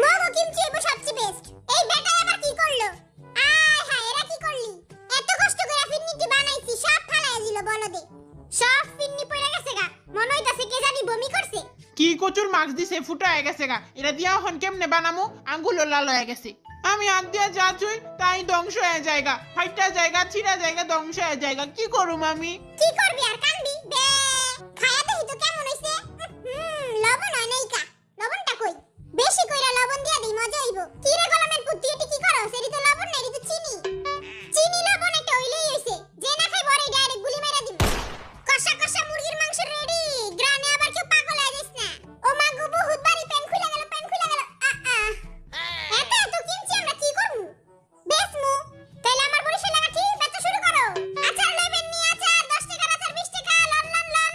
Momo kimchi এব সবচেয়ে best. এই বেটা আবার কি করলো? আয় হায়, এরা কি করলি? এত কষ্ট করে ফিন্নিটি বানাইছি, সব ফালাইয়া দিল বলদে। সব ফিন্নি পড়ে গেছে গা, মনে হইতাছে কে জানি বমি করছে। কি কচুর মাছ দিছে ফুটা হয়ে গেছে গা, এটা দিয়া এখন কেমনে বানামু? আঙ্গুল লাল হয়ে গেছে। আমি হাত দিয়া যা চুই তাই ধ্বংস হয়ে জায়গা, ফাইটা জায়গা, ছিড়া জায়গা, ধ্বংস হয়ে জায়গা। কি করুম আমি? কি করবি আর কান্দি বে? খায়া দেখি তো কেমন হইছে। লবণ হয় নাই কা? লবণটা কই? বেশি কইরা লবণ দিয়া দেই, মজা হইব। কি রে গোলামের পুত্তি, এটি কি করো? সেটি তো লবণ না, এটি তো চিনি। চিনি লবণ একটা হইলেই হইছে। যে না খাই বড়ই ডাইরেক্ট গুলি মাইরা দিব। কষা কষা মুরগির মাংস রেডি। গ্রানে আবার কেউ পাগল হয়ে যাস না। ও মা গো, বহুত বাড়ি পেন খুলে গেল, পেন খুলে গেল। এত কিমচি আমরা কি করব? বেসমু। তাইলে আমার বরিশাল লাগা ঠিক বেচা শুরু করো। আচার লইবেন নি? আচার 10 টাকার আচার, 20 টাকা, লন লন লন।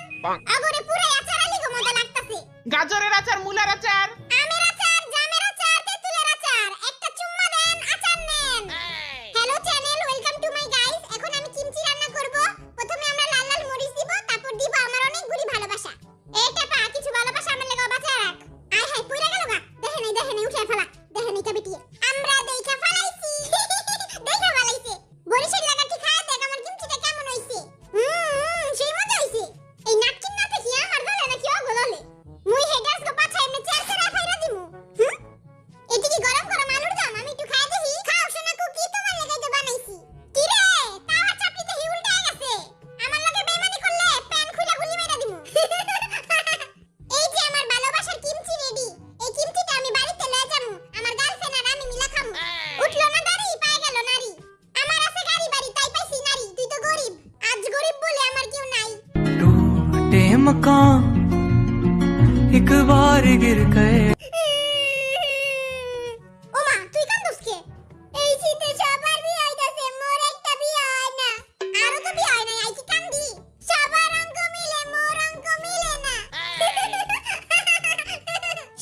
আগরে পুরাই আচার আলি গো, মজা লাগতাছে। গাজরের আচার, মূলার আচার, আমের আচার, জামের আচার, তেঁতুলের আচার। একটা চুম্মা দেন, আচার নেন। Hello channel, welcome to my guys. এখন আমি কিমচি রান্না করব। প্রথমে আমরা লাল লাল মরিচ দিব, তারপর দিব আমার অনেকগুলি ভালোবাসা। এটা পা কিছু ভালোবাসা আমার লাগা বাঁচা রাখ। আয় হায়, পুরা গেল গা। দেখে নাই উঠে ফেলা। দেখে নাই কবিটি। আমরা দেখা ফেলাইছি। দেখা ফেলাইছে। বরিশাল লাগা ঠিক খায় দেখ আমার কিমচিটা কেমন হইছে। সেই মজা হইছে। এই নাটকিন না দেখি আমার গলে নাকি অগললে। মুই হেডাস গো পাছা এমনি চের চের ফাইরা দিমু। এটি কি গরম গরম আলুর দম? আমি একটু খাই দেখি। খাও শোনা কুকি, তোমার লাগাই তো বানাইছি। কি রে, তাওয়া চাপড়িতে হি উল্টা গেছে। আমার লগে বেমানি করলে প্যান খুলে গুলি মেরা দিমু। এই যে আমার ভালোবাসার কিমচি রেডি। এই কিমচিটা আমি বাড়িতে লয়ে যামু। আমার গার্লফ্রেন্ড আর আমি মিলা খামু। উঠলো না দাড়ি, পায়ে গেল নারী। আমার আছে গাড়ি বাড়ি, তাই পাইছি নারী। তুই তো গরিব। আজ গরিব বলে আমার কেউ নাই। टूटे मकान एक बार गिर गए। ওমা, তুই কান্দস কে? এই শীতে সবার বিয়ে হইতাছে, মোর একটা বিয়ে হয় না। আরো তো বিয়ে হয় না, আই কি কান্দি? সবার অঙ্ক মিলে, মোর অঙ্ক মিলে না।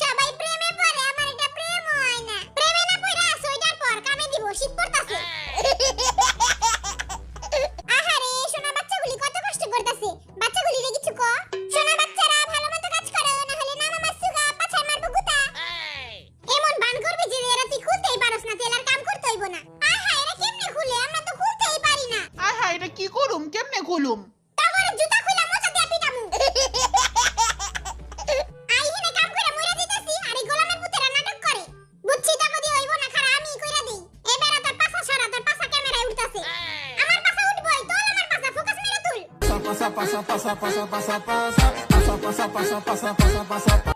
সবাই প্রেমে পড়ে, আমার এটা প্রেম হয় না। প্রেমে না পড়া সোয়েটার পর, কামে দিব, শীত পড়তাছে। আহারে, সোনা বাচ্চাগুলি কত কষ্ট করতাছে। বাচ্চাগুলি রে কিছু ক। সোনা বাচ্চারা ভালো মতো কাজ করো, না হলে নামা মাসুগা পাছায় মারবো গুতা। এমন বান করবি যে এরা তুই খুলতেই পারস না, তেলার কাম করতে হইব না। আহা, এরা কেমনে খুলে? আমরা তো খুলতেই পারি না। আহা এটা কি করুম? কেমনে খুলুম? তাগরে জুতা খুলে মোচা দিয়া পিটামু। আই হিনে কাম করে মইরা দিতেছি, আর এই গোলামের পুতেরা নাটক করে। বুঝছি তাকে দিয়ে হইব না, খারা আমি কইরা দেই। এবারে তোর পাছা সরা, তোর পাছা ক্যামেরায় উঠতাছে। আমার পাছা উঠবই, তোল আমার পাছা, ফোকাস মেরে তুল। Pasa, pasa, pasa, pasa, pasa, pasa, pasa, pasa, pasa, pasa, pasa, pasa, pasa.